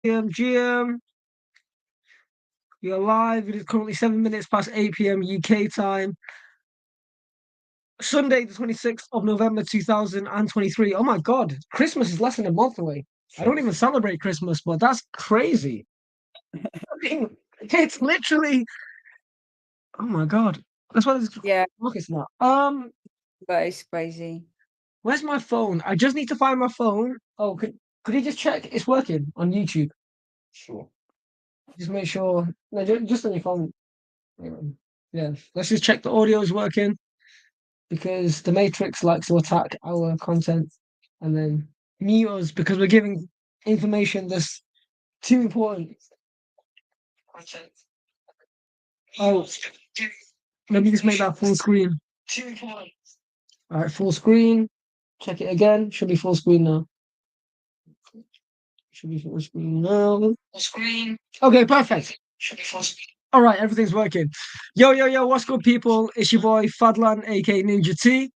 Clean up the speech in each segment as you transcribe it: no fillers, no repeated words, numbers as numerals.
GM. You're live. It is currently 7 minutes past 8 p.m. UK time. Sunday, the 26th of November, 2023. Oh my God, Christmas is less than a month away. I don't even celebrate Christmas, but that's crazy. It's literally, oh my God. That's why this Yeah, market's not. that is crazy. Where's my phone? I just need to find my phone. Oh, could you just check it's working on YouTube? Sure. Just make sure. No, just on your phone. Yeah, let's just check the audio is working because the Matrix likes to attack our content and then mute us because we're giving information that's too important. Content. Oh, let me just make that full screen. Too important. All right, full screen. Check it again. Should be full screen now. Should be full screen now. Full screen. Okay, perfect. Should be full screen. All right, everything's working. Yo, what's good, people? It's your boy Fadlan, aka Ninja T,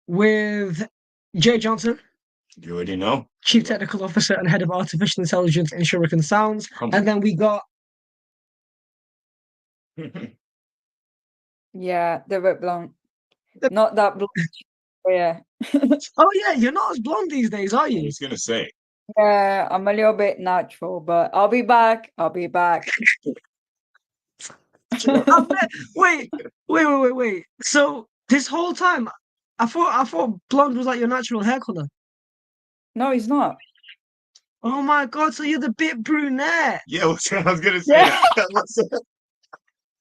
with Jay Johnson. You already know. Chief Technical Officer and Head of Artificial Intelligence in Shuriken Sounds. And then we got... Yeah, the red blonde. Not that blonde. Yeah. Oh, yeah, you're not as blonde these days, are I you? was going to say. Yeah, I'm a little bit natural, but I'll be back. Wait. So this whole time, I thought blonde was like your natural hair color. No, it's not. Oh my God, so you're the bit brunette. Yeah, I was going to say that.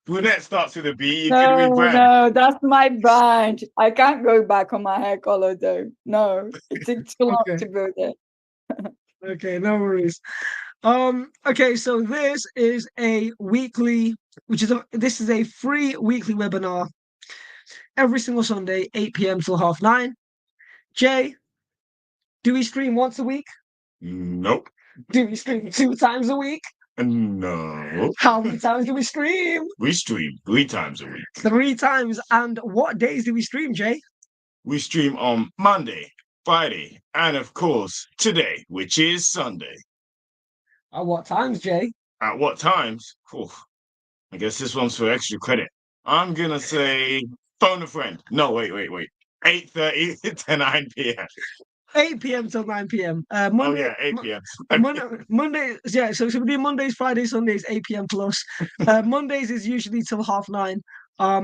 Brunette starts with a B. You could rebrand. No, that's my brand. I can't go back on my hair color though. No, it takes too long to go there. Okay, no worries. Okay, so this is a weekly, this is a free weekly webinar every single Sunday, 8 p.m. till 9:30. Jay, do we stream once a week? Nope. Do we stream 2 times a week? No. How many times do we stream? We stream 3 times a week. 3 times. And what days do we stream, Jay? We stream on Monday, Friday, and of course, today, which is Sunday. At what times, Jay? At what times? I guess this one's for extra credit. I'm going to say phone a friend. No, wait. 8:30 to 9 p.m. 8 p.m. till 9 p.m. Monday, 8 p.m. Monday, yeah. So we do Mondays, Fridays, Sundays, 8 p.m. plus. Mondays is usually till 9:30.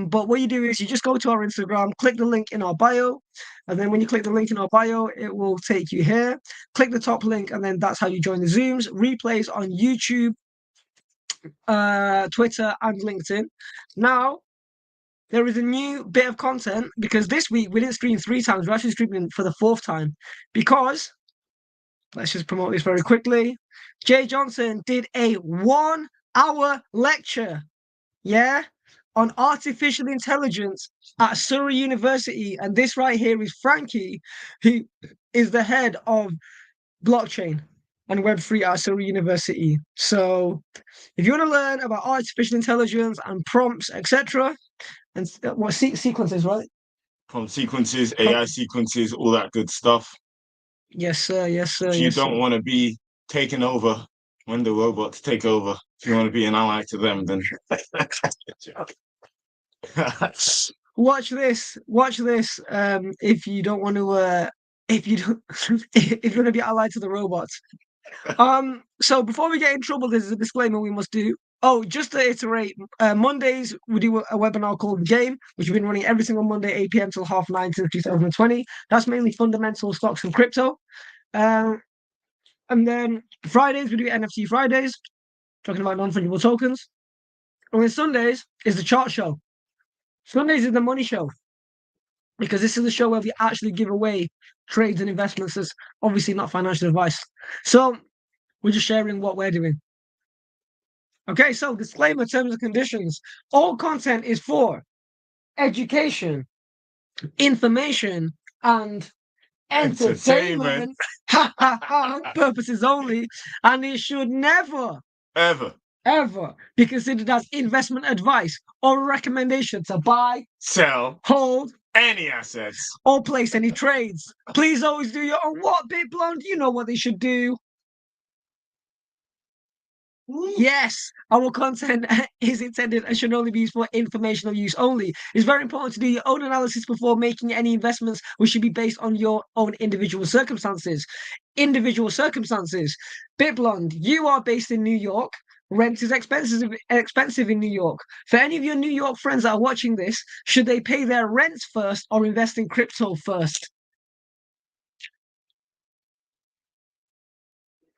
But what you do is you just go to our Instagram, click the link in our bio, and then when you click the link in our bio, it will take you here. Click the top link, and then that's how you join the Zooms. Replays on YouTube, Twitter, and LinkedIn. Now, there is a new bit of content because this week we didn't stream 3 times. We're actually streaming for the 4th time because, let's just promote this very quickly. Jay Johnson did a 1-hour lecture, on artificial intelligence at Surrey University. And this right here is Frankie, who is the head of blockchain and Web3 at Surrey University. So if you want to learn about artificial intelligence and prompts, etc., and what sequences, right? From sequences, AI sequences, all that good stuff. Yes, sir. If you don't want to be taken over when the robots take over, if you want to be an ally to them, then watch this. If you don't want to, if you want to be allied to the robots. So before we get in trouble, there's a disclaimer we must do. Oh, just to iterate, Mondays we do a webinar called Game, which we've been running every single Monday, 8 p.m. till 9:30 since 2020. That's mainly fundamental stocks and crypto. And then Fridays we do NFT Fridays, talking about non-fungible tokens. And then Sundays is the chart show. Sundays is the money show, because this is the show where we actually give away trades and investments. That's obviously not financial advice. So we're just sharing what we're doing. Okay, so disclaimer, terms and conditions. All content is for education, information, and entertainment purposes only, and it should never, ever be considered as investment advice or recommendation to buy, sell, hold any assets, or place any trades. Please always do your own what, Bit Blonde? You know what they should do. Yes, our content is intended and should only be used for informational use only. It's very important to do your own analysis before making any investments, which should be based on your own individual circumstances. Individual circumstances. Bitblonde, you are based in New York. Rent is expensive in New York. For any of your New York friends that are watching this, should they pay their rent first or invest in crypto first?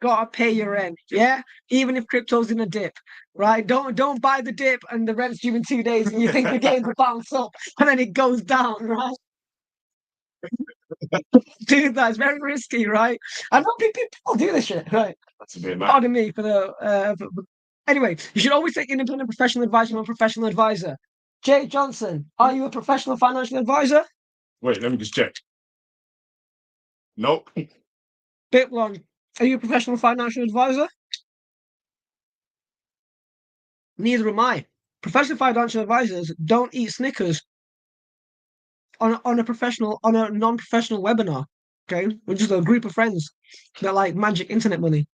Gotta pay your rent, yeah. Even if crypto's in a dip, right? Don't buy the dip and the rent's due in 2 days, and you think the game's will bounce up, and then it goes down, right? Dude, that's very risky, right? I know people do this shit, right? That's a bit mad. Pardon me for the. Anyway, you should always take independent professional advice from a professional advisor. Jay Johnson, are you a professional financial advisor? Wait, let me just check. Nope. Bitblonde, are you a professional financial advisor? Neither am I. Professional financial advisors don't eat Snickers on a non-professional webinar. Okay, we're just a group of friends that like magic internet money.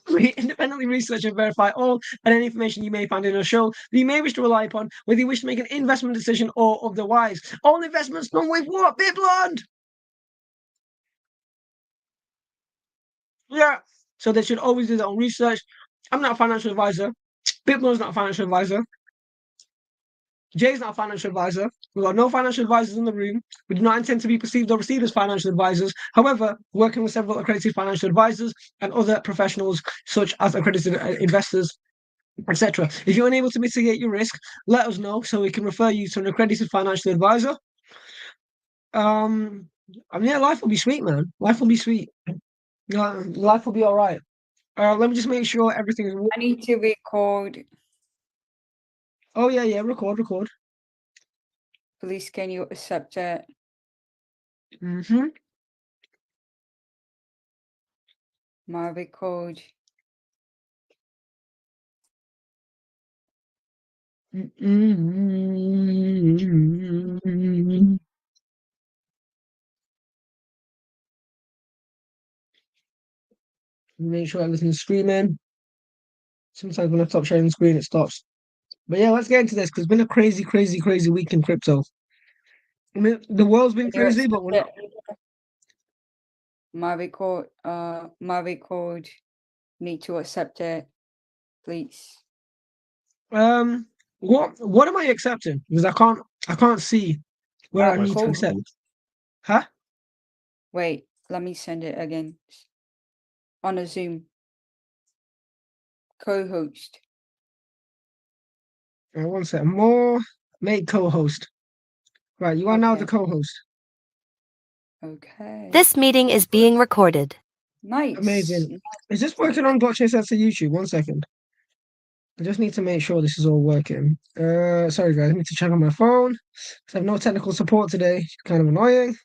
Independently research and verify all and any information you may find in a show that you may wish to rely upon, whether you wish to make an investment decision or otherwise. All investments come with what? Bitblonde! Yeah. So they should always do their own research. I'm not a financial advisor. Bitblonde's not a financial advisor. Jay's not a financial advisor. We've got no financial advisors in the room. We do not intend to be perceived or received as financial advisors. However, working with several accredited financial advisors and other professionals, such as accredited investors, etc. If you're unable to mitigate your risk, let us know so we can refer you to an accredited financial advisor. I mean, yeah, life will be sweet, man. Life will be sweet. Life will be all right. Let me just make sure everything is. I need to record. Oh yeah, record. Please, can you accept it? Mm-hmm. My record. Make sure everything's streaming. Sometimes when I stop sharing the screen, it stops. But yeah, let's get into this because it's been a crazy week in crypto. I mean, the world's been Can you crazy, but we're not. accept it? My record need to accept it, please. What am I accepting? Because I can't see where I need to Cool. accept. Huh? Wait, let me send it again. On a Zoom. Co-host. One second. More. Make co-host. Right, you are now the Okay. co-host. Okay. This meeting is being recorded. Nice. Amazing. Is this working on blockchain sets to YouTube? 1 second. I just need to make sure this is all working. Sorry guys, I need to check on my phone. I have no technical support today. Kind of annoying,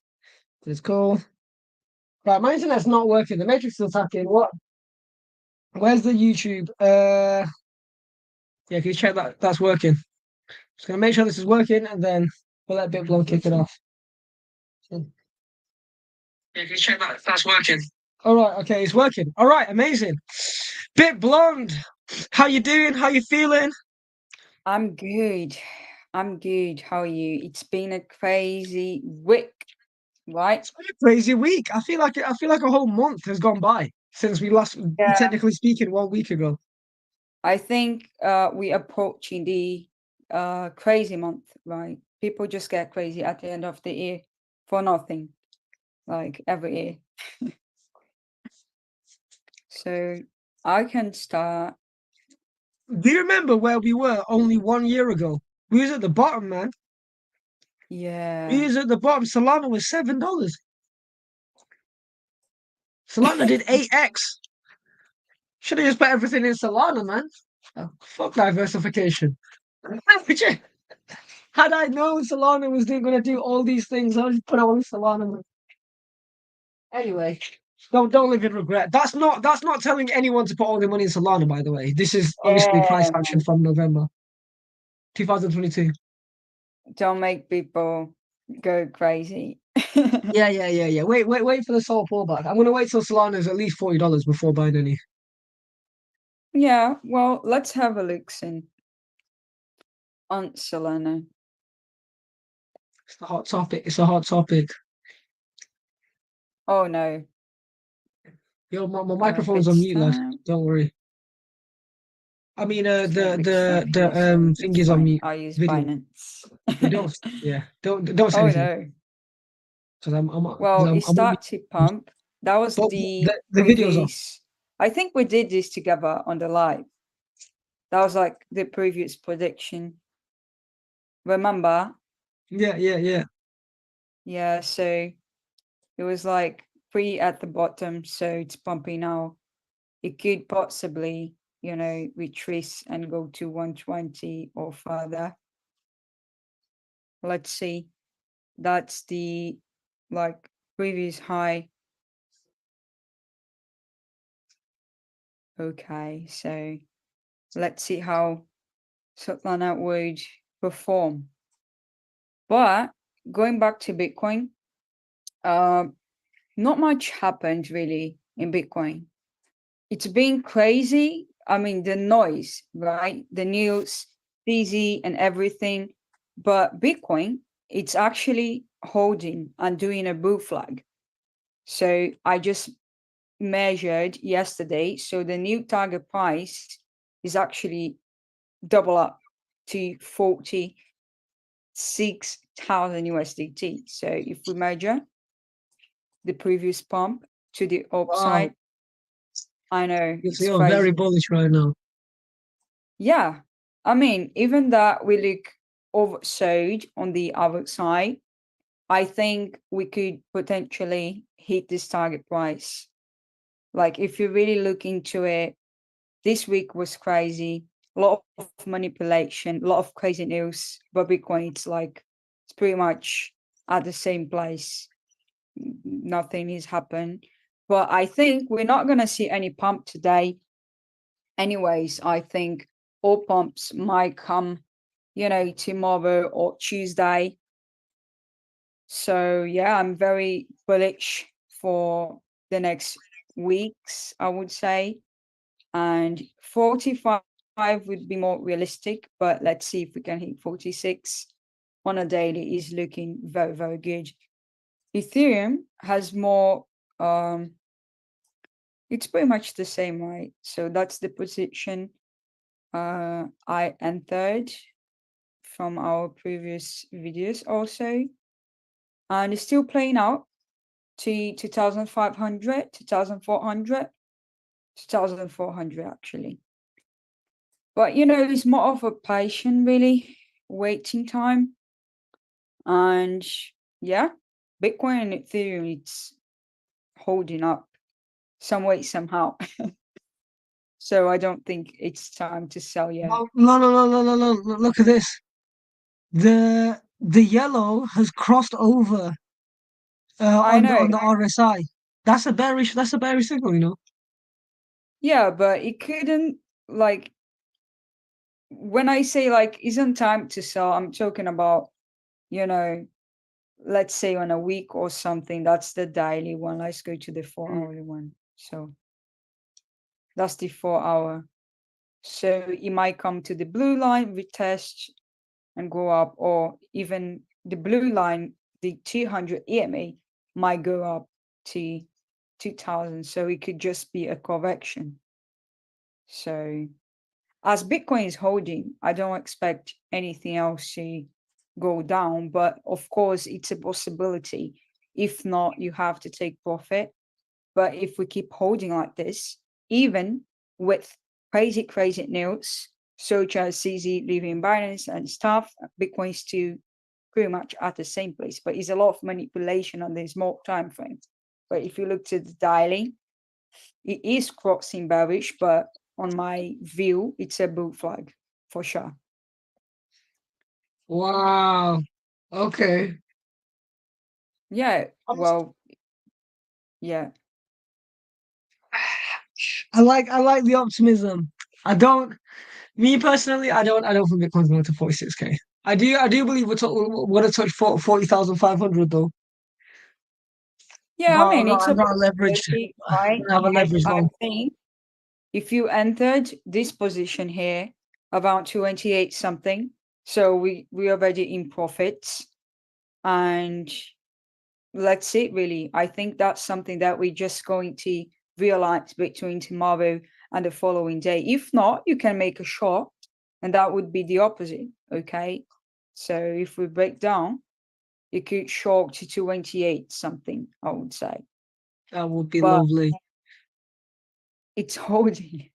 but it's cool. Right, my internet's not working. The matrix is attacking. What? Where's the YouTube? Yeah, can you check that that's working? Just gonna make sure this is working, and then we'll let Bitblonde kick it off. Yeah, can you check that that's working? All right, okay, it's working. All right, amazing. Bitblonde, how you doing? How you feeling? I'm good. How are you? It's been a crazy week, right? It's been a crazy week. I feel like a whole month has gone by since we last, Yeah. technically speaking, 1 week ago. I think we approaching the crazy month, right? People just get crazy at the end of the year for nothing, like every year. So I can start. Do you remember where we were only 1 year ago? We was at the bottom, man. Yeah. We was at the bottom. Solana was $7. Solana did 8x. Should have just put everything in Solana, man. Oh, fuck diversification. Had I known Solana was going to do all these things, I would just put all in Solana. Man. Anyway, don't live in regret. That's not telling anyone to put all their money in Solana. By the way, this is obviously price action from November 2022. Don't make people go crazy. Yeah. Wait for the Sol pullback. I'm gonna wait till Solana is at least $40 before buying any. Yeah, well, let's have a look soon on Solana. It's a hot topic. It's a hot topic. Oh no, Yo, my microphone's on bits mute, lad. time. Don't worry. I mean, Let's make bits time the here. Sorry, thing it's is on fine. mute. I use Video. Binance. Yeah, don't say Oh anything no. because Well, it I'm on mute. started to pump. That was But the the video's off. previous. I think we did this together on the live. That was like the previous prediction. Remember? Yeah. Yeah, so it was like 3 at the bottom, so it's pumping now. It could possibly, retrace and go to 120 or further. Let's see. That's the like previous high. Okay, so let's see how Solana would perform. But going back to Bitcoin, not much happened really in Bitcoin. It's been crazy. I mean, the noise, right? The news, busy and everything. But Bitcoin, it's actually holding and doing a bull flag. So I just measured yesterday. So the new target price is actually double up to 46,000 USDT. So if we measure the previous pump to the Wow. upside, I know it's You're crazy. very bullish right now. Yeah. I mean, even that we look oversold on the other side, I think we could potentially hit this target price. Like if you really look into it, this week was crazy. A lot of manipulation, a lot of crazy news. But Bitcoin, it's pretty much at the same place. Nothing has happened. But I think we're not going to see any pump today. Anyways, I think all pumps might come, tomorrow or Tuesday. So yeah, I'm very bullish for the next weeks, I would say. And 45 would be more realistic, but let's see if we can hit 46 on a daily is looking very, very good. Ethereum has more, it's pretty much the same, right? So that's the position I entered from our previous videos also. And it's still playing out to 2,500, 2,400, 2,400 actually. But it's more of a patient, really, waiting time. And yeah, Bitcoin and Ethereum, it's holding up some way, somehow. So I don't think it's time to sell yet. No. Look at this. The yellow has crossed over I know. on the RSI. That's a bearish signal, you know. Yeah, but it couldn't, like, when I say like isn't time to sell, I'm talking about, let's say on a week or something. That's the daily one. Let's go to the 4-hourly one. So that's the 4-hour. So it might come to the blue line, retest and go up, or even the blue line, the 200 EMA might go up to 2000. So it could just be a correction. So as Bitcoin is holding, I don't expect anything else to go down, but of course it's a possibility. If not, you have to take profit. But if we keep holding like this, even with crazy news, such as CZ leaving Binance and stuff, Bitcoin's still pretty much at the same place. But it's a lot of manipulation on the small time frame. But if you look to the daily, it is crossing bearish, but on my view, it's a bull flag for sure. Wow. Okay. Yeah. Well, yeah. I like the optimism. Me personally, I don't think Bitcoin's going to 46K. I do believe we're to touch 40,500 though. Yeah, I mean, it's I'm a not leveraged. possibility, I'm right? gonna have a But leverage I long. think if you entered this position here around 28 something, so we already in profits, and let's see, really. I think that's something that we're just going to realize between tomorrow and the following day. If not, you can make a short, and that would be the opposite. Okay. So if we break down, you could short to 28 something, I would say. That would be But lovely. it's holding.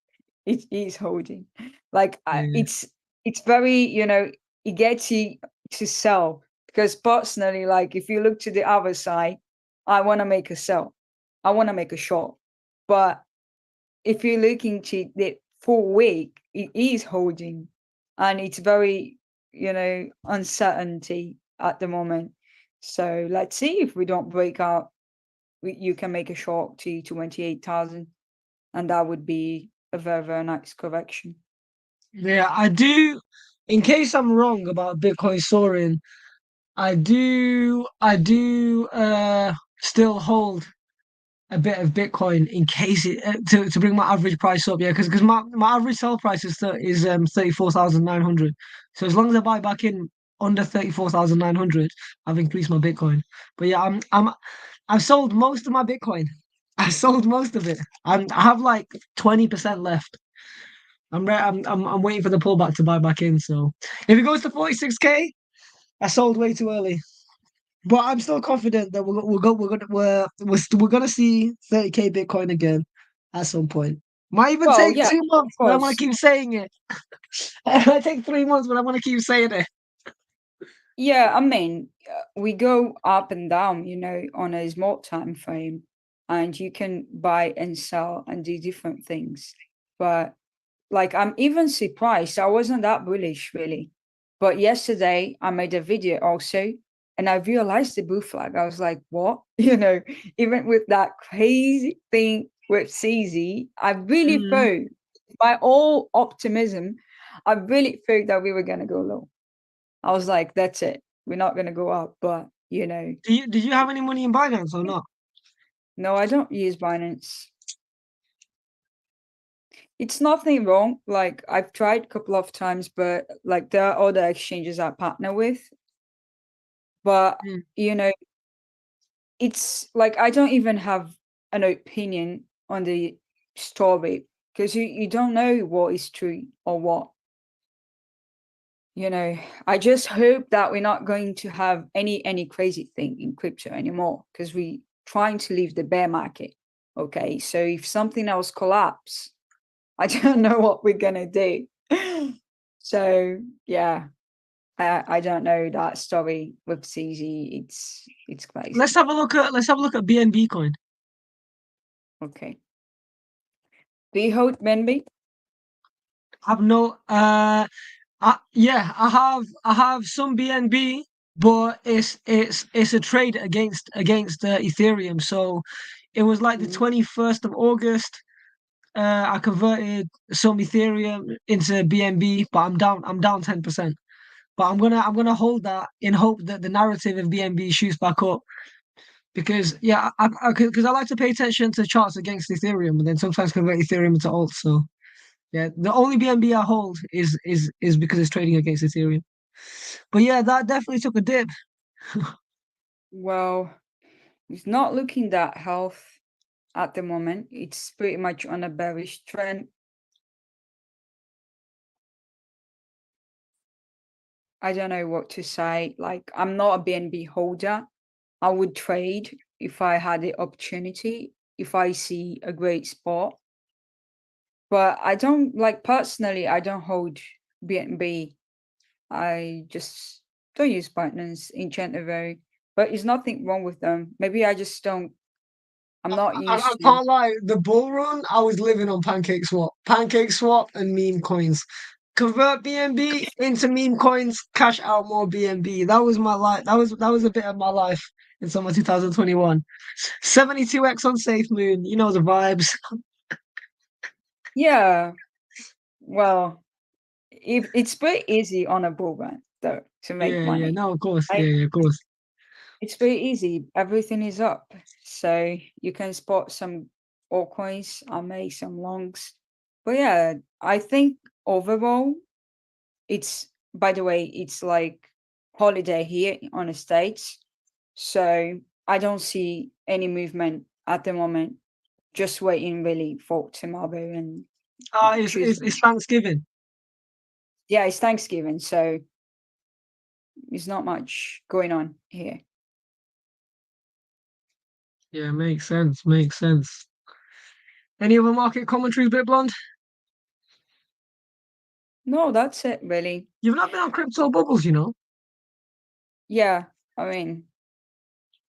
It is holding. Like Yeah. it's very, it gets you to sell, because personally, like if you look to the other side, I want to make a sell. I want to make a short. But if you're looking to the full week, it is holding, and it's very, uncertainty at the moment. So let's see if we don't break out. You can make a short to 28,000, and that would be a very, very nice correction. Yeah, I do. In case I'm wrong about Bitcoin soaring, I do still hold a bit of Bitcoin in case it to bring my average price up. Yeah, because my average sell price is 34,900. So as long as I buy back in under 34,900, I've increased my Bitcoin. But yeah, I've sold most of my Bitcoin. I sold most of it. I have like 20% left. I'm waiting for the pullback to buy back in. So if it goes to 46K, I sold way too early. But I'm still confident that we're gonna see 30K Bitcoin again at some point. Might even Well, take yeah, 2 months, of but I want course. to keep saying it. It might take 3 months, but I want to keep saying it. Yeah, I mean, we go up and down, on a small time frame, and you can buy and sell and do different things. But like, I'm even surprised. I wasn't that bullish, really. But yesterday, I made a video also, and I realized the blue flag. I was like, what? Even with that crazy thing with CZ, I really Mm. thought, by all optimism, I really thought that we were going to go low. I was like, that's it. We're not going to go up. But, Did you have any money in Binance or not? no, I don't use Binance. It's nothing wrong. Like, I've tried a couple of times, but like there are other exchanges I partner with. But, Mm. it's like I don't even have an opinion on the story, because you don't know what is true or what. I just hope that we're not going to have any crazy thing in crypto anymore, because we trying to leave the bear market. Okay, so if something else collapse, I don't know what we're gonna do. So yeah, I don't know that story with CZ. It's crazy. Let's have a look at BNB coin. Okay. Do you hold BNB? Have no yeah, I have some BNB, but it's a trade against Ethereum. So it was like the 21st of August. I converted some Ethereum into BNB, but I'm down 10%. But I'm gonna hold that in hope that the narrative of BNB shoots back up. Because yeah, because I like to pay attention to charts against Ethereum, and then sometimes convert Ethereum into alt. So yeah, the only BNB I hold is because it's trading against Ethereum. But yeah, that definitely took a dip. Well, it's not looking that health at the moment. It's pretty much on a bearish trend. I don't know what to say. Like, I'm not a BNB holder. I would trade if I had the opportunity, if I see a great spot. But I don't, like, personally, I don't hold BNB. I just don't use Binance in general. But there's nothing wrong with them. Maybe I just don't, I'm not I used to. can't lie. The bull run, I was living on Pancake Swap, and meme coins. Convert BNB into meme coins, cash out more BNB. That was my life. That was a bit of my life in summer 2021. 72x on Safe Moon. You know the vibes. Yeah, well, it's pretty easy on a bull run, though, to make Yeah, yeah. money. No, of course. Right? Yeah, of course. It's pretty easy. Everything is up. So you can spot some altcoins. I made some longs. But yeah, I think overall, by the way, it's like holiday here on the States. So I don't see any movement at the moment. Just waiting really for tomorrow and Tuesday. It's Thanksgiving. Yeah, it's Thanksgiving, so there's not much going on here. Yeah, makes sense. Makes sense. Any other market commentaries, bit blonde? No, that's it really. You've not been on crypto bubbles, you know. Yeah, I mean,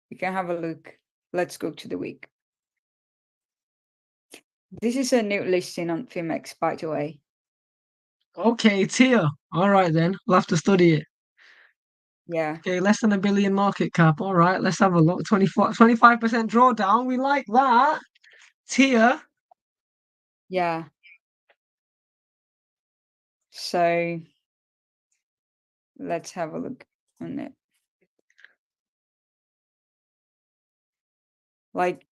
we can have a look. Let's go to the week. This is a new listing on Fimex, by the way. Okay, tier. All right then. We'll have to study it. Yeah, Okay, less than $1 billion market cap. All right, let's have a look. 25% drawdown. We like that. Tier. yeah. So let's have a look on it. Like,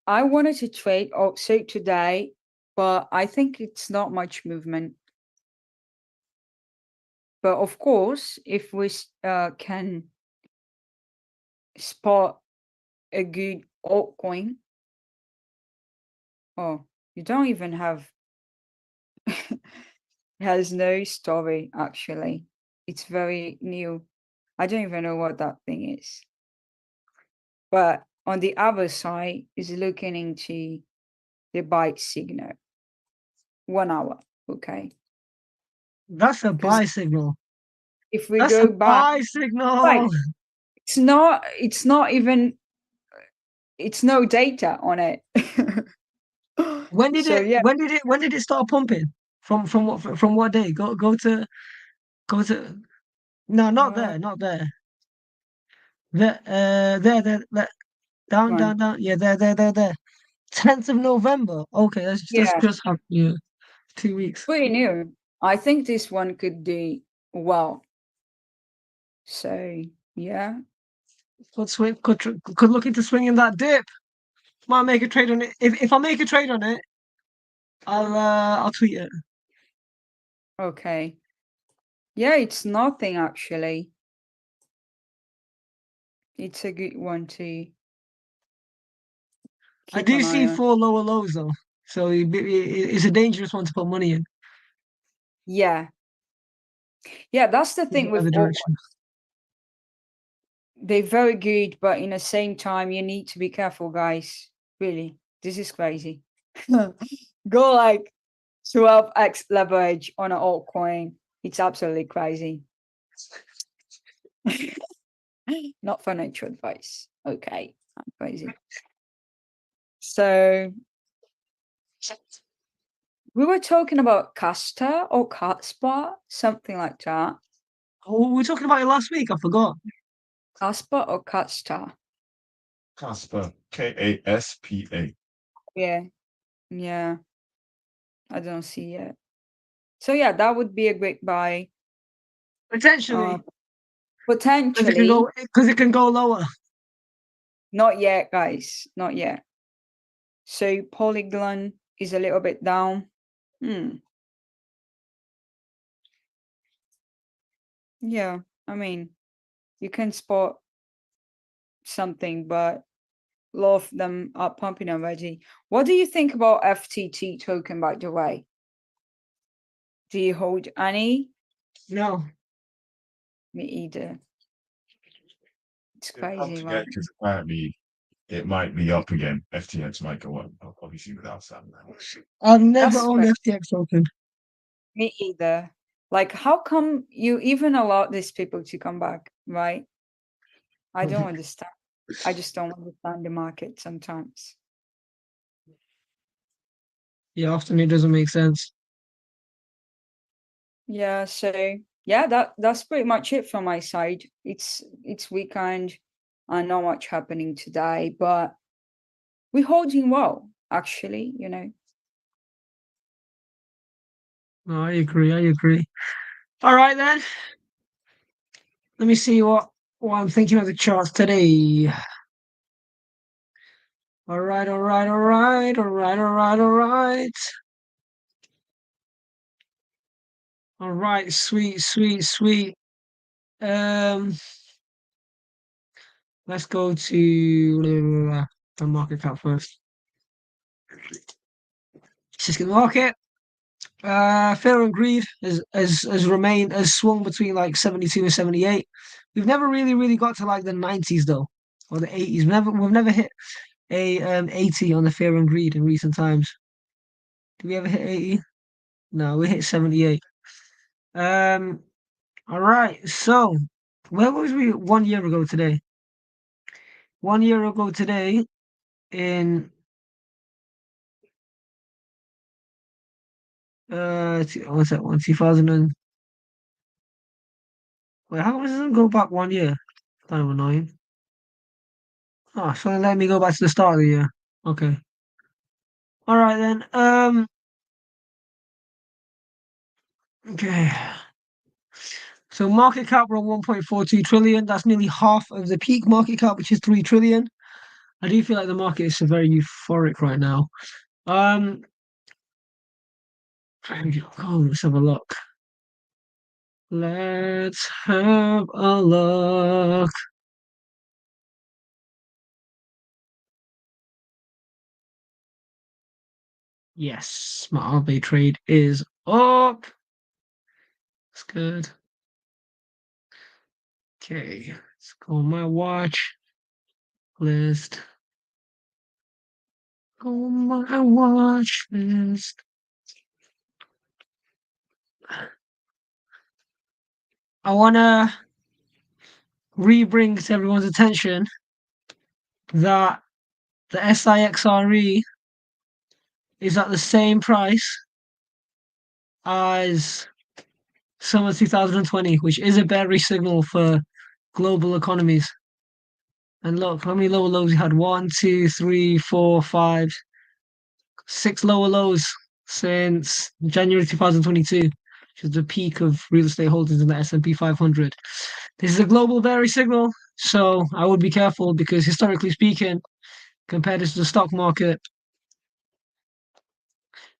I wanted to trade also today, but I think it's not much movement. But of course, if we can spot a good altcoin, oh, you don't even have, it has no story actually. It's very new. I don't even know what that thing is. But on the other side is looking into the buy signal. 1 hour, okay. That's a Because buy signal. if we That's a go back, buy right, signal. it's not even, it's no data on it. When did So it? yeah, When did it start pumping? From what day? Go to. No, not uh, there. Not there. There. Down, one. down, down. Yeah, there. 10th of November. Okay, that's Yeah, just happened. Yeah, 2 weeks. pretty new. I think this one could do well. So yeah, Could swing. Could look into swinging that dip. Might make a trade on it. If I make a trade on it, I'll tweet it. okay. Yeah, it's nothing actually. It's a good one to I keep do an eye see on. 4 lower lows though, so it's a dangerous one to put money in. Yeah, yeah, that's the thing with Whatever direction. altcoins. They're very good, but in the same time, you need to be careful, guys. Really, this is crazy. Go like 12x leverage on an altcoin. It's absolutely crazy. Not financial advice. Okay, I'm crazy. So we were talking about Casta or Caspar, something like that. Oh, we were talking about it last week. I forgot. Caspar or Casta? Casper. Kaspa. Yeah, yeah. I don't see it. So yeah, that would be a great buy. Potentially, Potentially, because it can go lower. not yet, guys. Not yet. So Polygon is a little bit down. Yeah, I mean, you can spot something, but a lot of them are pumping already. What do you think about FTT token, by the way? Do you hold any? No, Me either. It's It'll come crazy, to right? get because apparently it might be up again. FTX might go up, obviously without Sam now. I've never That's owned crazy. FTX token. Me either. Like, how come you even allow these people to come back, right? I don't understand. I just don't understand the market sometimes. Yeah, often it doesn't make sense. Yeah, so yeah, that's pretty much it from my side. It's weekend and not much happening today, but we're holding well, actually, you know. No, I agree. I agree. All right then. Let me see what I'm thinking of the charts today. All right. All right, sweet, sweet, sweet. Let's go to the market cap first. Just get the market. Fear and greed has remained has swung between like 72 and 78. We've never really got to like the 90s though, or the 80s. We've never hit a 80 on the fear and greed in recent times. Did we ever hit 80? No, we hit 78. Um, all right. So where was we 1 year ago today? 1 year ago today in what's that one? 2000 and wait, how does it go back 1 year? Kind of annoying. Oh, so let me go back to the start of the year. Okay. All right then. Okay. So market cap we're on 1.42 trillion. That's nearly half of the peak market cap, which is 3 trillion. I do feel like the market is very euphoric right now. Oh, let's have a look. Let's have a look. Yes, my RB trade is up. That's good. Okay, let's go on my watch list. Go on my watch list. I wanna re-bring to everyone's attention that the SIXRE is at the same price as summer 2020, which is a bearish signal for global economies. And look, how many lower lows we had? 1, 2, 3, 4, 5, 6 lower lows since January 2022, which is the peak of real estate holdings in the S&P 500. This is a global bearish signal, so I would be careful because historically speaking, compared to the stock market,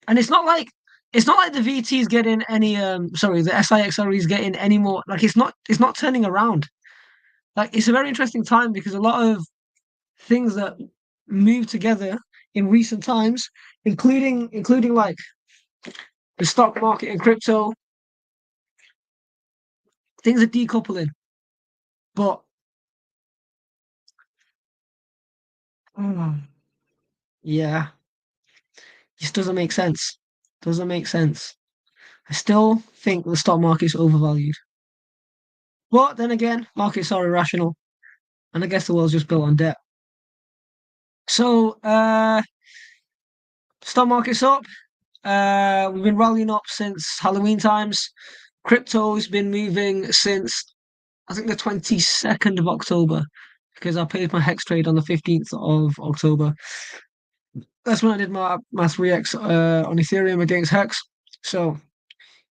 and it's not like the VT is getting any sorry, the SIXRE is getting any more, like it's not turning around. Like it's a very interesting time because a lot of things that move together in recent times, including like the stock market and crypto, things are decoupling. But yeah, just doesn't make sense. Doesn't make sense. I still think the stock market's overvalued. But then again, markets are irrational, and I guess the world's just built on debt. So, stock market's up. We've been rallying up since Halloween times. Crypto's been moving since I think the 22nd of October because I paid my hex trade on the 15th of October. That's when I did my 3x on Ethereum against hex. So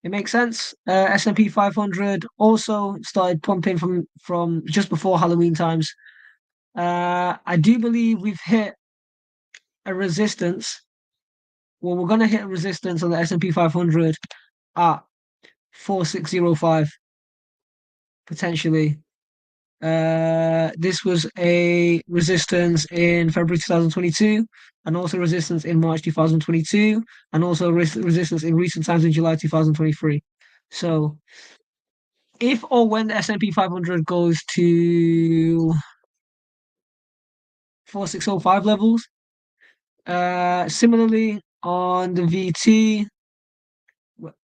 it makes sense. S&P 500 also started pumping from just before Halloween times. I do believe we've hit a resistance. Well, we're going to hit a resistance on the S&P 500 at 4605 potentially. This was a resistance in February 2022, and also resistance in March 2022, and also resistance in recent times in July 2023. So, if or when the S&P 500 goes to 4605 levels, similarly on the VT,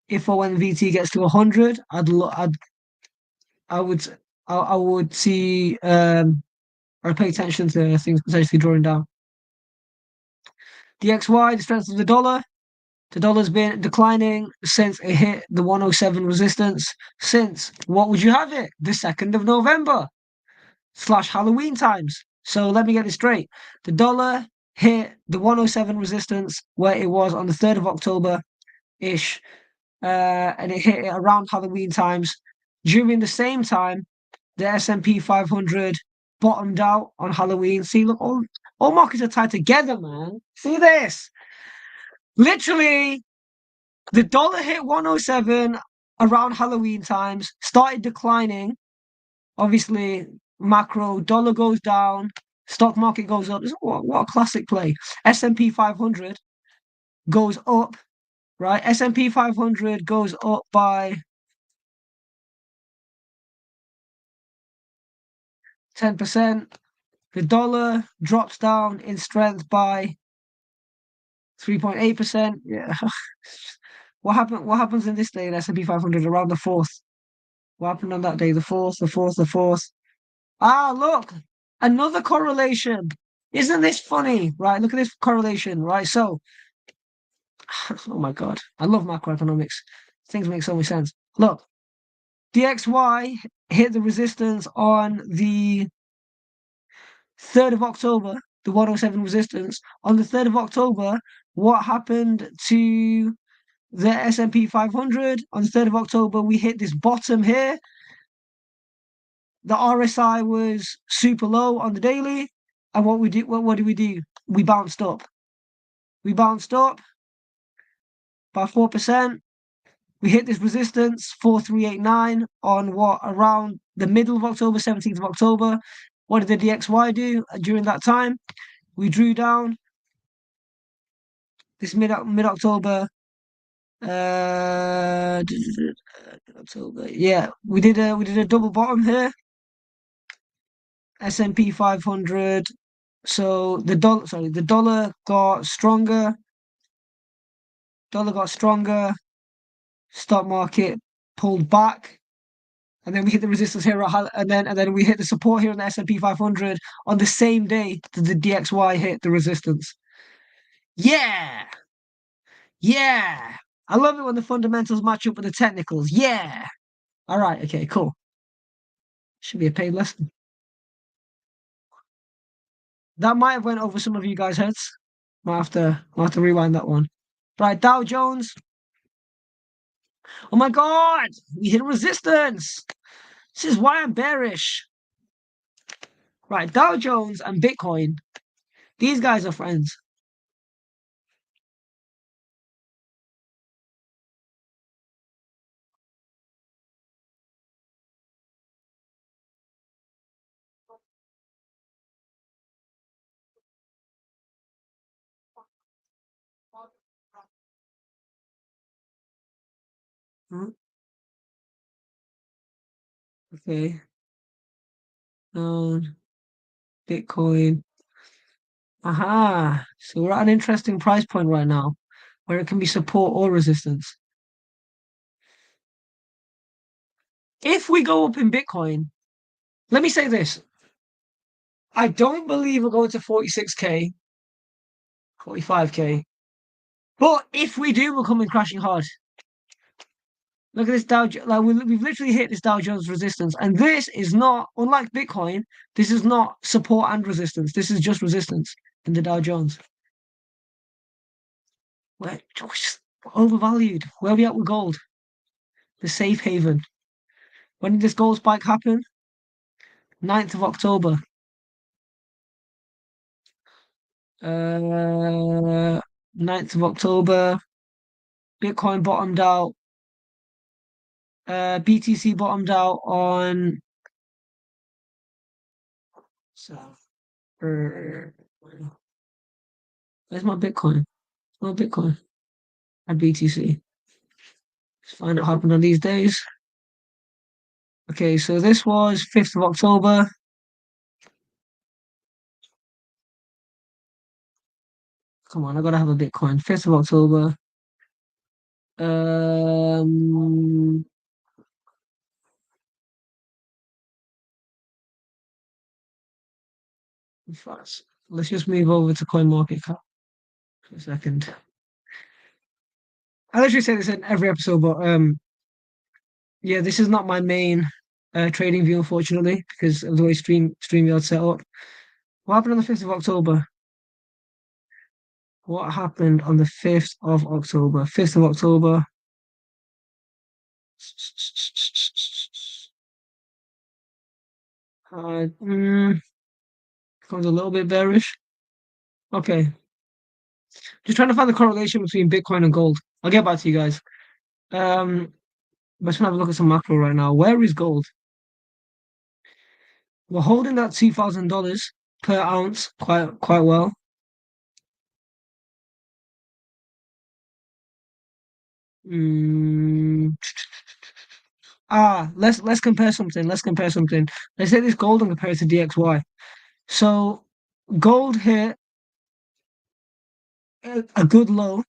if or when VT gets to 100, I would see I'd pay attention to things potentially drawing down. DXY, the strength of the dollar. The dollar's been declining since it hit the 107 resistance. Since what would you have it? The 2nd of November / Halloween times. So let me get this straight. The dollar hit the 107 resistance where it was on the 3rd of October ish. And it hit it around Halloween times. During the same time, the S&P 500 bottomed out on Halloween. See, look, all markets are tied together, man. See this? Literally, the dollar hit 107 around Halloween times, started declining. Obviously, macro dollar goes down, stock market goes up. What a classic play. S&P 500 goes up, right? S&P 500 goes up by 10%. The dollar drops down in strength by 3.8%. Yeah. What happens in this day in S&P 500 around the 4th? What happened on that day? The 4th, the 4th, the 4th. Ah, look, another correlation. Isn't this funny? Right, look at this correlation, right? So, oh my God, I love macroeconomics. Things make so much sense. Look, DXY hit the resistance on the 3rd of October, the 107 resistance. On the 3rd of October, what happened to the S&P 500? On the 3rd of October, we hit this bottom here. The RSI was super low on the daily. And what did we do? We bounced up. We bounced up by 4%. We hit this resistance, 4389, on what, around the middle of October, 17th of October. What did the DXY do during that time? We drew down this mid-October. October. Yeah, we did a double bottom here. S&P 500. So the dollar got stronger. Stock market pulled back, and then we hit the resistance here, and then we hit the support here on the S&P 500 on the same day that the DXY hit the resistance. Yeah, yeah. I love it when the fundamentals match up with the technicals. Yeah. All right. Okay. Cool. Should be a paid lesson. That might have went over some of you guys' heads. Might have to rewind that one. Right, Dow Jones. Oh my God, we hit resistance. This is why I'm bearish. Right, Dow Jones and Bitcoin. These guys are friends. Okay. Bitcoin. Aha. So we're at an interesting price point right now where it can be support or resistance. If we go up in Bitcoin, let me say this. I don't believe we're going to 46K, 45K. But if we do, we're coming crashing hard. Look at this Dow Jones. Like we've literally hit this Dow Jones resistance, and this is not, unlike Bitcoin, this is not support and resistance. This is just resistance in the Dow Jones. We're just overvalued. Where are we at with gold? The safe haven. When did this gold spike happen? 9th of October. 9th of October. Bitcoin bottomed out. BTC bottomed out on. So, where's my Bitcoin? No Bitcoin and BTC. Let's find out what happened on these days. Okay, so this was 5th of October. Come on, I gotta have a Bitcoin. 5th of October. Fast. Let's just move over to CoinMarketCap for a second. I literally say this in every episode, but yeah, this is not my main trading view, unfortunately, because of the way StreamYard's set up. What happened on the 5th of October? What happened on the 5th of October? 5th of October. Becomes a little bit bearish. Okay. Just trying to find the correlation between Bitcoin and gold. I'll get back to you guys. Let's have a look at some macro right now. Where is gold? We're holding that $2,000 per ounce quite well. Let's compare something. Let's compare something. Let's take this gold and compare it to DXY. So gold hit a good low.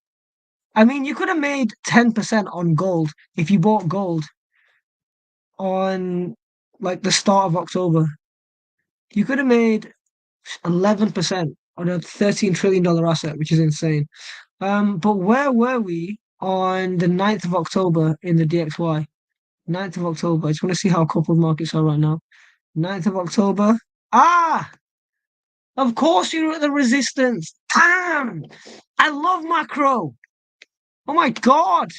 I mean, you could have made 10% on gold if you bought gold on like the start of October. You could have made 11% on a $13 trillion asset, which is insane. But where were we on the 9th of October in the DXY? 9th of October. I just want to see how coupled markets are right now. 9th of October. Ah! Of course you're at the resistance. Damn! I love macro. Oh my God.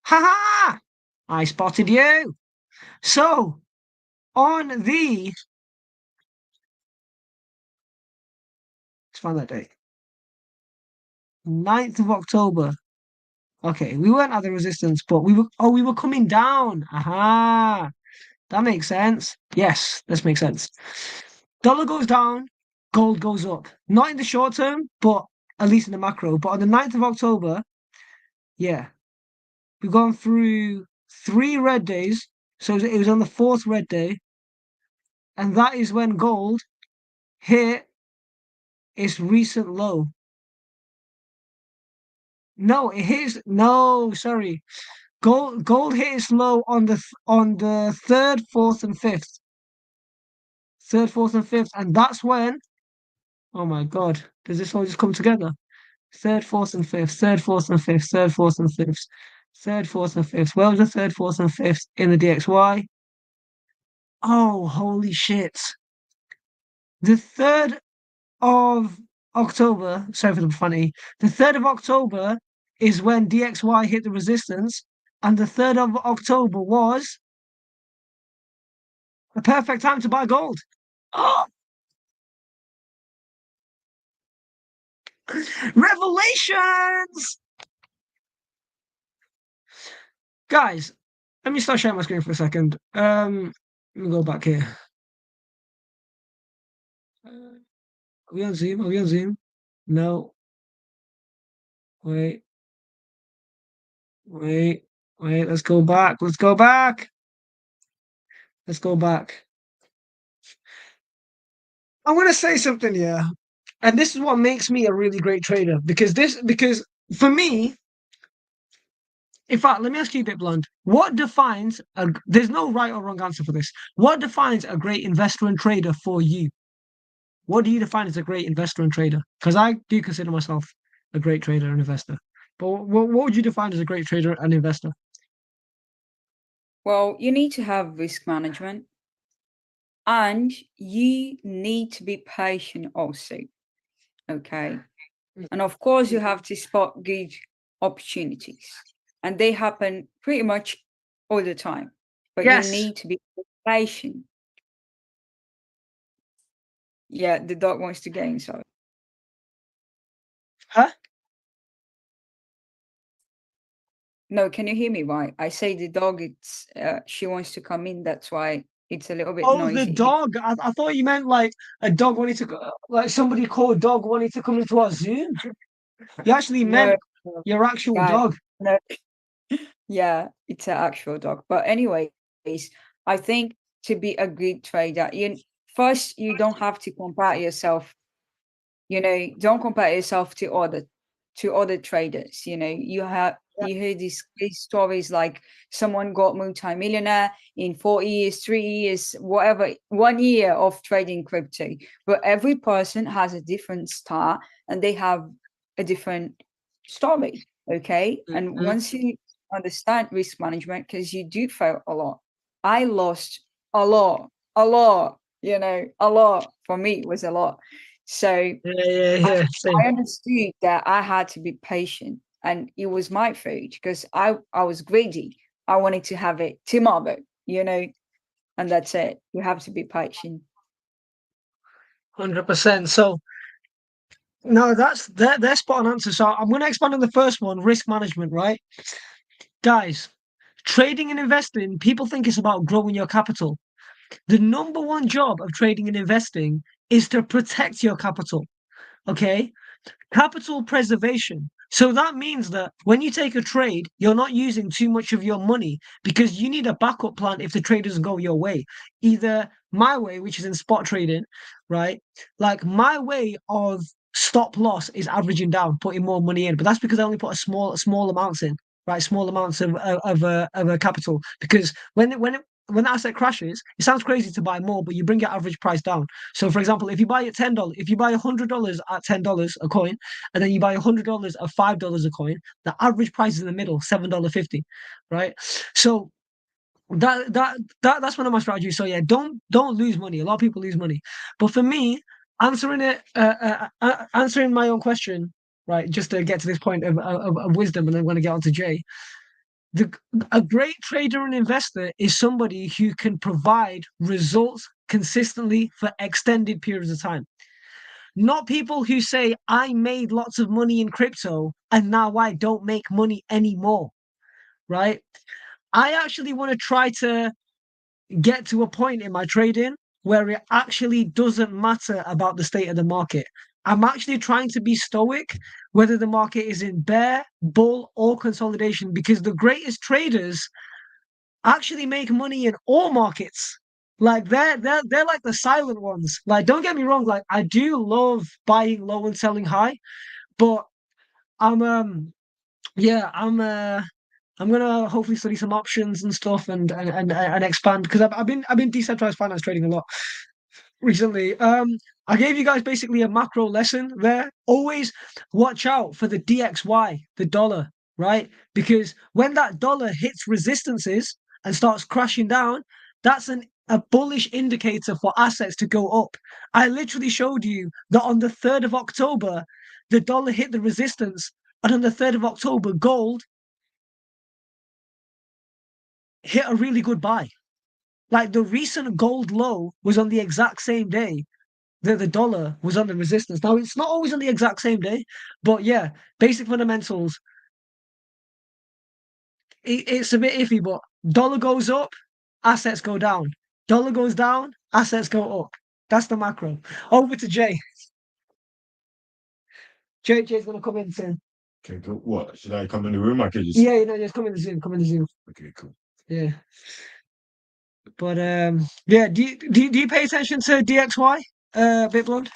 Ha ha! I spotted you. So, on the... Let's find that date. 9th of October. Okay, we weren't at the resistance, but we were coming down. Aha! That makes sense. Yes, this makes sense. Dollar goes down, gold goes up. Not in the short term, but at least in the macro. But on the 9th of October, yeah, we've gone through 3 red days. So it was on the 4th red day. And that is when gold hit its recent low. No, it hits. No, sorry. Gold hit its low on the 3rd, 4th, and 5th. 3rd, 4th, and 5th, and that's when. Oh my God, does this all just come together? 3rd, 4th, and 5th. 3rd, 4th, and 5th. 3rd, 4th, and 5th. 3rd, 4th, and 5th. Where was the 3rd, 4th, and 5th in the DXY? Oh, holy shit! The 3rd of October. Sorry for the funny. The 3rd of October is when DXY hit the resistance, and the 3rd of October was the perfect time to buy gold. Oh, revelations! Guys, let me start sharing my screen for a second. Let me go back here. Are we on Zoom? Are we on Zoom? No. Wait. Wait. Wait. Let's go back. Let's go back. Let's go back. I'm gonna say something here, and this is what makes me a really great trader because for me, in fact, let me ask you a bit blunt. What defines there's no right or wrong answer for this. What defines a great investor and trader for you? What do you define as a great investor and trader? Because I do consider myself a great trader and investor. But what would you define as a great trader and investor? Well, you need to have risk management and you need to be patient also. Okay. And of course, you have to spot good opportunities, and they happen pretty much all the time. But Yes. you need to be patient. Yeah, the dog wants to get inside. Huh? No, can you hear me? Right? I say the dog. It's she wants to come in. That's why it's a little bit Oh, noisy. the dog. I thought you meant like a dog wanting to go, like somebody called dog wanting to come into our Zoom. You actually meant your actual guy, dog. no. Yeah, it's an actual dog. But anyways, I think to be a good trader, you don't have to compare yourself. Don't compare yourself to other traders. You hear these stories like someone got multi-millionaire in 4 years, 3 years, whatever, 1 year of trading crypto. But every person has a different start and they have a different story. Okay. And Mhm. once you understand risk management, because you do fail a lot. I lost a lot, a lot, a lot. For me, it was a lot. So Yeah. Same. I understood that I had to be patient, and it was my fault because I was greedy. I wanted to have it tomorrow, and that's it. You have to be patient. 100%. So no, they're spot on answer. So I'm going to expand on the first one, risk management, right? Guys, Trading and investing, people think it's about growing your capital. The number one job of trading and investing is to protect your capital. Okay? Capital preservation. So that means that when you take a trade, you're not using too much of your money because you need a backup plan if the trade doesn't go your way. Either my way, which is in spot trading, right? Like my way of stop loss is averaging down, putting more money in, but that's because I only put a small amounts in, right? Small amounts of a capital because when the asset crashes, it sounds crazy to buy more, but you bring your average price down. So, for example, if you buy at $10, if you buy $100 at $10 a coin, and then you buy $100 at $5 a coin, the average price is in the middle, $7.50, right? So that's one of my strategies. So yeah, don't lose money. A lot of people lose money, but for me, answering my own question, right? Just to get to this point of wisdom, and then I'm going to get on to Jay. A great trader and investor is somebody who can provide results consistently for extended periods of time. Not people who say, I made lots of money in crypto and now I don't make money anymore, right? I actually want to try to get to a point in my trading where it actually doesn't matter about the state of the market. I'm actually trying to be stoic, whether the market is in bear, bull, or consolidation, because the greatest traders actually make money in all markets. Like they're like the silent ones. Like, don't get me wrong, like I do love buying low and selling high, but I'm yeah, I'm gonna hopefully study some options and stuff and expand because I've been decentralized finance trading a lot recently. I gave you guys basically a macro lesson there. Always watch out for the DXY, the dollar, right? Because when that dollar hits resistances and starts crashing down, that's a bullish indicator for assets to go up. I literally showed you that on the 3rd of October, the dollar hit the resistance, and on the 3rd of October, gold hit a really good buy. Like the recent gold low was on the exact same day that the dollar was on the resistance. Now it's not always on the exact same day, but yeah, basic fundamentals. It's a bit iffy, but dollar goes up, assets go down. Dollar goes down, assets go up. That's the macro. Over to Jay. Jay's gonna come in soon. Okay, cool. What? Should I come in the room? I could just. Yeah, just come in the Zoom. Come in the Zoom. Okay, cool. Yeah. But yeah, do you pay attention to DXY, BitBlonde?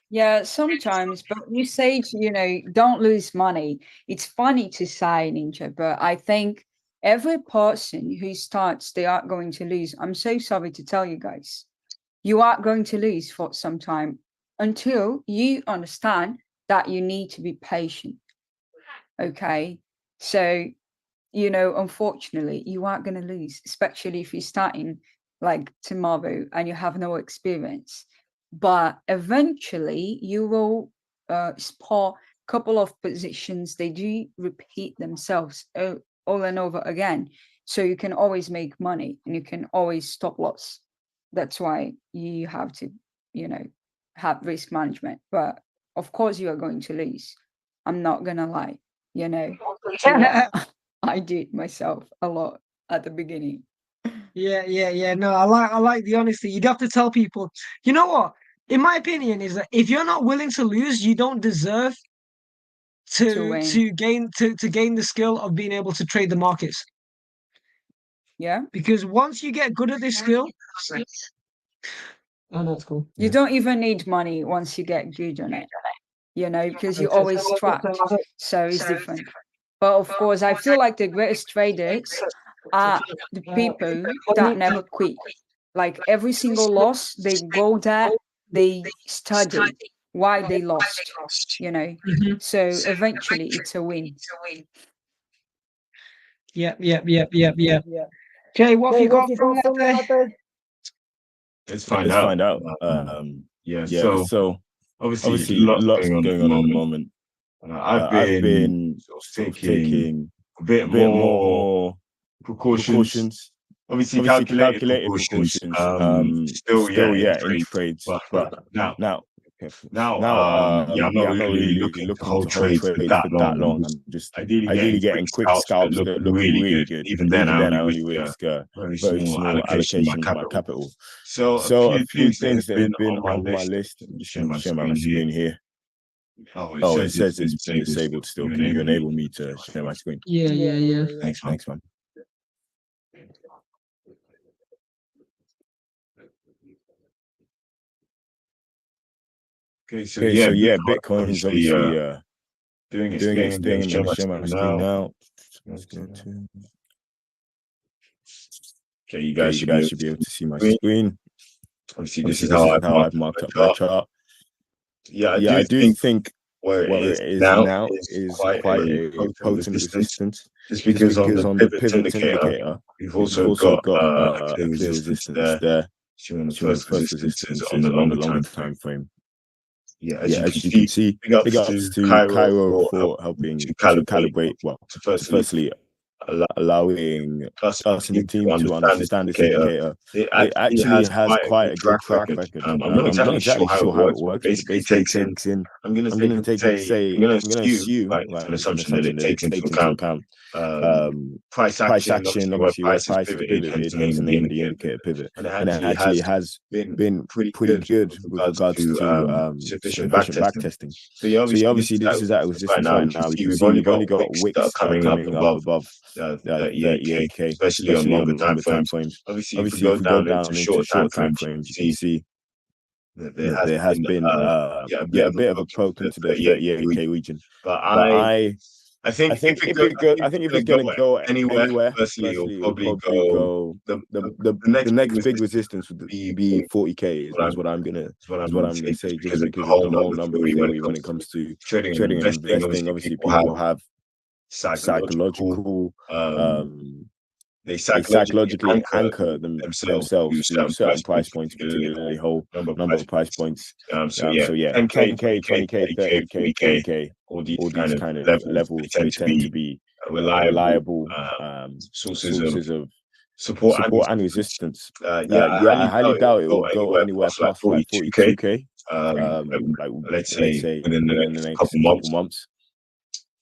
Yeah, sometimes, but you say, don't lose money. It's funny to say, Ninja, but I think every person who starts, they are going to lose. I'm so sorry to tell you guys. You are going to lose for some time until you understand that you need to be patient. Okay? So, unfortunately, you aren't going to lose, especially if you're starting like tomorrow and you have no experience. But eventually you will spot a couple of positions. They do repeat themselves all and over again. So you can always make money and you can always stop loss. That's why you have to, have risk management. But of course you are going to lose. I'm not going to lie, I did myself a lot at the beginning. Yeah. No, I like the honesty. You'd have to tell people. You know what? In my opinion, is that if you're not willing to lose, you don't deserve to gain the skill of being able to trade the markets. Yeah. Because once you get good at this skill, oh no, it's cool. You don't even need money once you get good on it. Because you always track. So it's different. But of course, I feel like the greatest traders are the people that never quit. Like every single loss, they go there, they study why they lost, So eventually it's a win. Yeah. Jay, what have you got from that day? Let's find out. Yeah, so obviously lots going on at the moment. I've been sort of taking a bit more precautions. Obviously calculated precautions. Still in trades, but now Now, I'm not really looking to hold trades for that long. I'm just ideally getting quick scalps that look really good. Even then, I only risk a very small allocation of my capital. So a few things that have been on my list. I'm just share my screen here. Oh, it says it's been disabled still. Can you enable me to share my screen? Yeah. Thanks, man. Okay, so yeah, Bitcoin's obviously doing its thing. I'm going to share my screen now. Okay, you guys should be able to see my screen. Obviously, this is how I've marked up my chart. Yeah, I do think where it is now is quite a potent resistance. Just because on the pivot indicator, we've also got a clear resistance there. Showing the first resistance on the longer time frame. Yeah, as you can see, big ups to Cairo for helping to calibrate. Well, firstly, allowing us in the team to understand this indicator. It actually has quite a good track record. I'm not exactly sure how it works. Basically takes in. I'm gonna assume right, an assumption that it takes into account price action, obviously where price is pivoted, hence the name of the indicator pivot, and it actually has been pretty good with regards to sufficient back testing. So yeah, obviously this is at a resistance right now. We can see we've only got wicks coming up above 38K, especially on longer time frames. Obviously, if we go down into shorter time frames, you can see that there has been a bit of a poke into the 38K region. But I think if it's going to go anywhere, firstly, it'll probably go. The next big resistance would be 40K. Is what I'm gonna say, just because of the whole number theory when it comes to trading and investing. Obviously, people have psychological. They psychologically anchor themselves to certain price points, particularly whole number of price points. So yeah, 10K, 20K, 30K, 40K, all these kind of levels they tend to be reliable sources of support and resistance. I highly doubt it will go anywhere past like 42K. Let's say within the next couple months.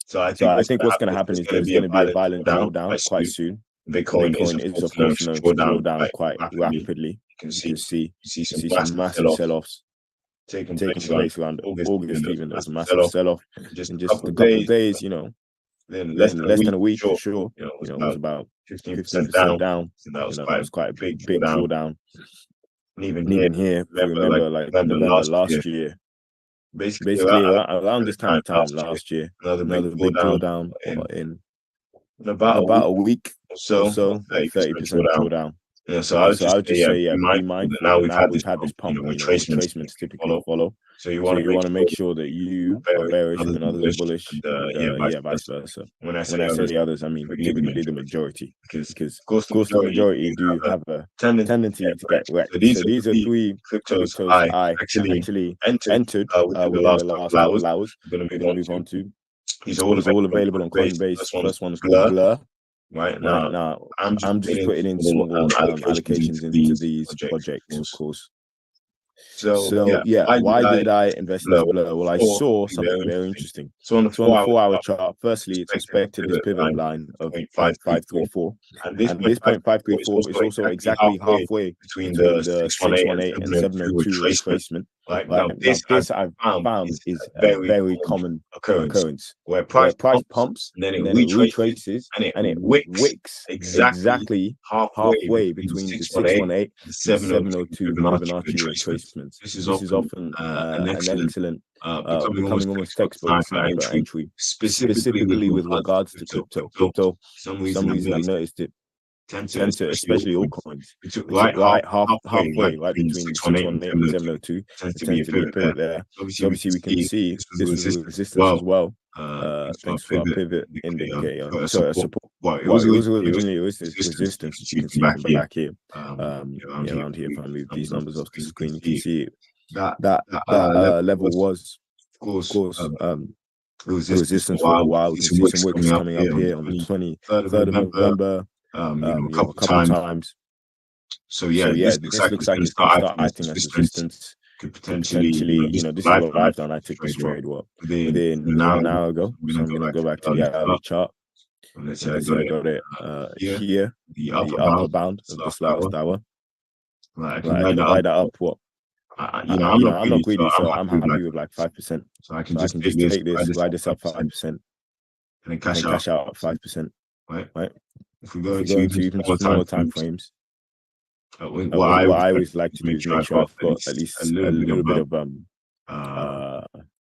So I think what's going to happen is there's going to be a violent drawdown quite soon. Bitcoin is of course known to draw down quite rapidly. You can see some massive sell-offs taking place around August. Even there was a massive sell-off in just a couple of days. Then less than a week for sure. It was about 15% down. That was quite a big drawdown. And even here, if you remember, like November last year, basically around this kind of time last year, another big drawdown in about a week or so, 30% drawdown. So I would just say, be mindful. Now we've had this pump, retracements typically follow. So you want to make sure that you are bearish when others are bullish, and vice versa. When I say the others, I mean typically the majority, because of course the majority do have a tendency to get wrecked. So these are three cryptos I actually entered within the last couple hours. We're going to move on to. These are all available on Coinbase. First one is called Blur. Right now, I'm just putting in small allocations into these projects, of course. So yeah, why did I invest in Blur? Well, I saw something very interesting. So on the 4-hour chart, firstly, it's respected this pivot line of 0.534, and this 0.534 is also exactly halfway between the 618 and 702 retracement. Now, this I've found is a very common occurrence where price pumps and then it retraces and it wicks exactly halfway between the 618 and the 702 Fibonacci retracements. This is often an excellent, becoming almost textbook sniper entry, specifically with regards to crypto. For some reason I've noticed it tend to, especially altcoins, right halfway, right between 618 and 702, tends to be a pivot there. So obviously we can see this was a resistance as well. Thanks for our pivot indicator. So support. It was originally resistance, as you can see from back here. Around here, if I move these numbers off the screen, you can see that level was, of course, resistance for a while. We can see some wicks coming up here on the 23rd of November. A couple times. So yeah, this looks like it's going to start acting as resistance. could potentially, this is what I've done. I took this trade within an hour ago. So I'm gonna go back to the hourly chart. Let's say I got it here, the upper bound of this last hour. I can divide that up. What? I'm not greedy, so I'm happy with like 5%. So I can just take this, ride this up 5%, and then cash out 5%. Right? If we go into even smaller time frames, what I always like to do is make sure I've got at least a little bit of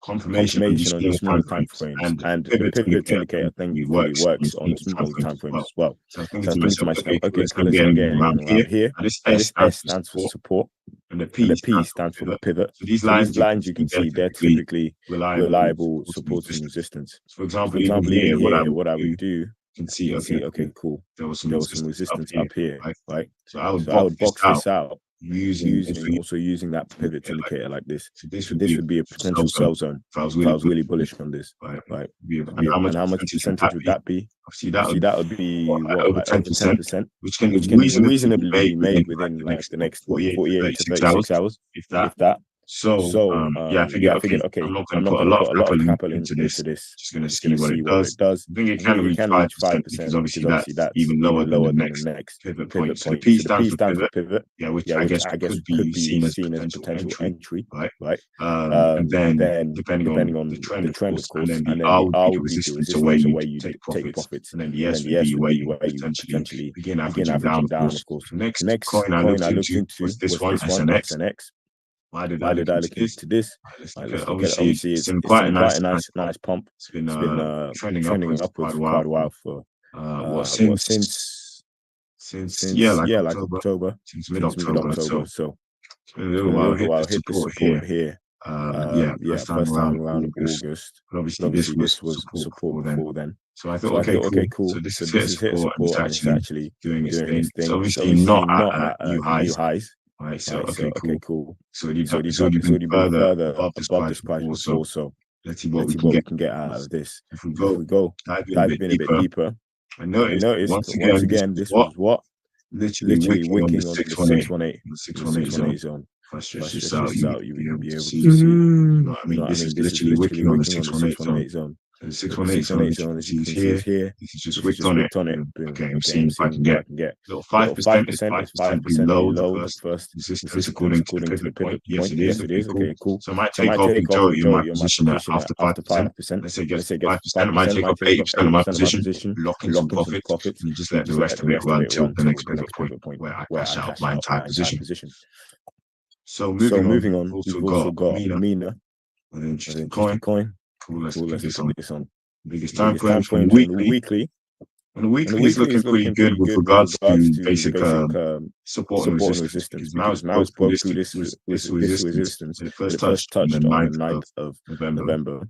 confirmation on these smaller time frames, and the pivot indicator thankfully works on smaller time frames as well. So I was thinking to myself, okay, cool, let's get in around here. This S stands for support, and the P stands for pivot. So these lines you can see, they're typically reliable support and resistance. For example, even here, what I would do, you can see, okay, cool, there was some resistance up here, right? So I would box this out using that pivot indicator like this. So this would be a potential sell zone if I was really bullish on this, right? And how much percentage would that be? Obviously, that would be over 10%, which can reasonably be made within like the next 48 to 36 hours, if that. So I figured, okay, I'm not going to put a lot of capital into this. Just going to see what it does. I think it can reach 5% because obviously that's even lower than the next pivot point. So the P stands for pivot, which I guess could be seen as potential entry, right? And then depending on the trend, of course, and then the R would be the resistance where you take profits, and then the S would be where you potentially begin averaging down, of course. The next coin I looked into was this one, SNX. Why did I look into this? Obviously, it's been quite a nice pump. It's been trending upwards for quite a while for since October, since mid-October. So it's been a little while. Hit the support here. First time around August. But obviously, this was support before then. So I thought, okay, cool. So this is hit support, and it's actually doing its thing. It's obviously not at new highs. Right, so okay, cool. So you've been further above this price before. So let's see what we can get out of this. If we go dive in a bit deeper, I noticed once again this was what literally wicking on the 618 zone. If I stretch this out, you will be able to see. You know what I mean? This is literally wicking on the 618 zone. And the 618 zone, as you can see, is here. This is just wicked on it. Okay, I'm seeing if I can get little 5%. Is 5% below the first resistance according to the pivot point. Yes, it is. Okay, cool. So I might take off majority of my position after 5%. Let's say it gets 5%. I might take off 80% of my position, lock in some profits, and just let the rest of it run till the next pivot point where I cash out my entire position. So moving on, we've also got Mina, an interesting coin. Cool, let's put this on. Biggest time frames from the weekly. And the weekly is looking pretty good with regards to basic support and resistance. Because Mouse broke through this resistance when it first touched on the 9th of November.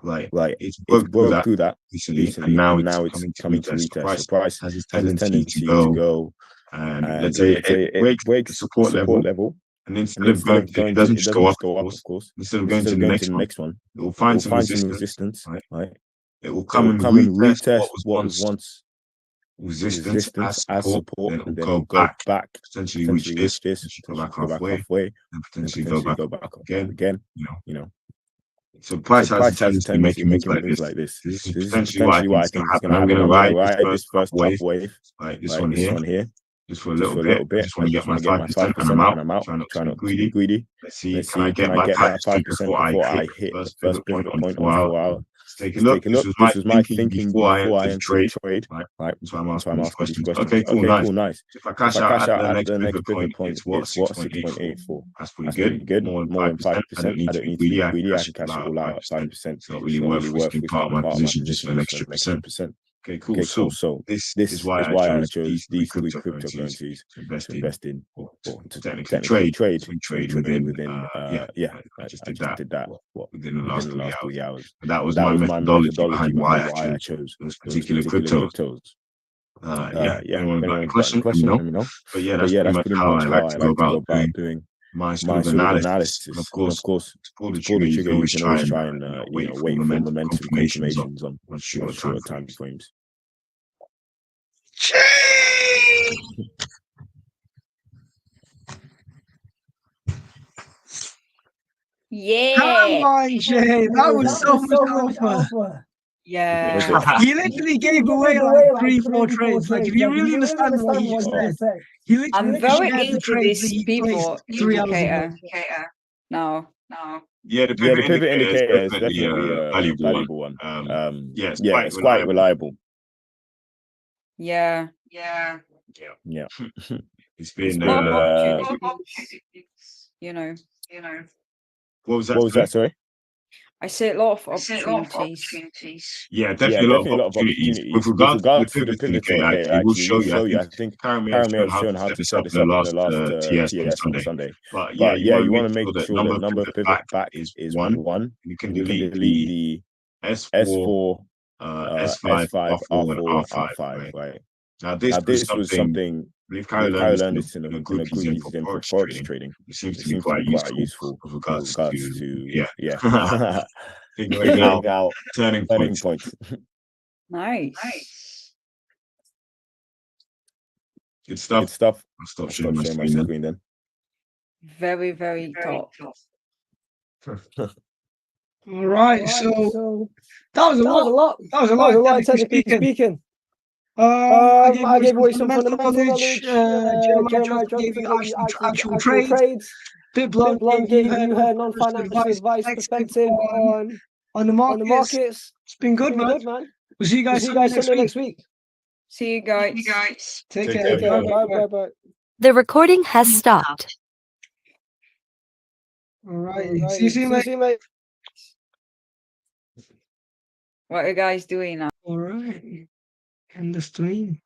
Right. It's broke through that recently, and now it's coming to retest. So price has this tendency to go, and let's say it breaks the support level. And instead of going to, it doesn't just go up, of course. Instead of going to the next one, it will find some resistance, right? It will come and retest what was once resistance as support, and then it will go back, potentially reach this, go back halfway, and potentially go back up again. You know. So price has a tendency to making moves like this. This is potentially what I think is going to happen. I'm going to ride this first top wave, right? This one here. Just for a little bit. I just want to get my 5% and I'm out. Try not to be greedy. Let's see, can I get my 5% before I hit the first pivot point on 4 hour? Let's take a look. This was my thinking before I entered the trade. Right. That's why I'm asking these questions. Okay, cool, nice. So if I cash out at the next pivot point, it's what, 6.84? That's pretty good. More than 5%. I don't need to be greedy. I can cash it all out at 5%. It's not really worth risking part of my position just for an extra percent. Okay, cool. So this is why I chose these three cryptocurrencies to invest in, or to technically trade within. I just did that within the last 3 hours. And that was my methodology behind why I chose those particular cryptos. Anyone got any questions? Let me know. But yeah, that's pretty much how I like to go about doing my sort of analysis. And of course, to pull the trigger, you can always try and wait for momentum confirmations on shorter time frames. Yeah. Come on, Jay. That was so much alpha. Yeah. He literally gave away like 3-4 trades. Like, if you really understand what he just said, he I'm literally very shared the into trades that this he pivot placed 3 hours ago. indicator. No. Yeah, the pivot indicator is definitely a valuable one. Yeah, it's quite reliable. Yeah. Yeah. It's There's been a lot of opportunities, you know. what was that, sorry? I say a lot of opportunities. Yeah, definitely a lot of opportunities. With regards to the pivot indicator, actually, we'll show you. I think Karen may have shown how to set this up in the last TS on Sunday. But yeah, you want to make sure the number of pivot back is 1. And you can delete the S4, S5, R4, and R5, right? Now, this was something, I believe Kyle learned this in a group he's in for forex trading. It seems to be quite useful with regards to figuring out turning points. Nice. Good stuff. I'll stop sharing my screen then. Very, very top. All right, so that was a lot. That was a lot, technically speaking. I gave away some fundamental knowledge. Jeremiah gave you actual trades. BitBlonde gave you her non-financial advice perspective on the markets. It's been good, man. We'll see you guys Sunday next week. See you guys. Take care. Bye. The recording has stopped. All right. See you soon, mate. What are you guys doing now? All right. End the stream.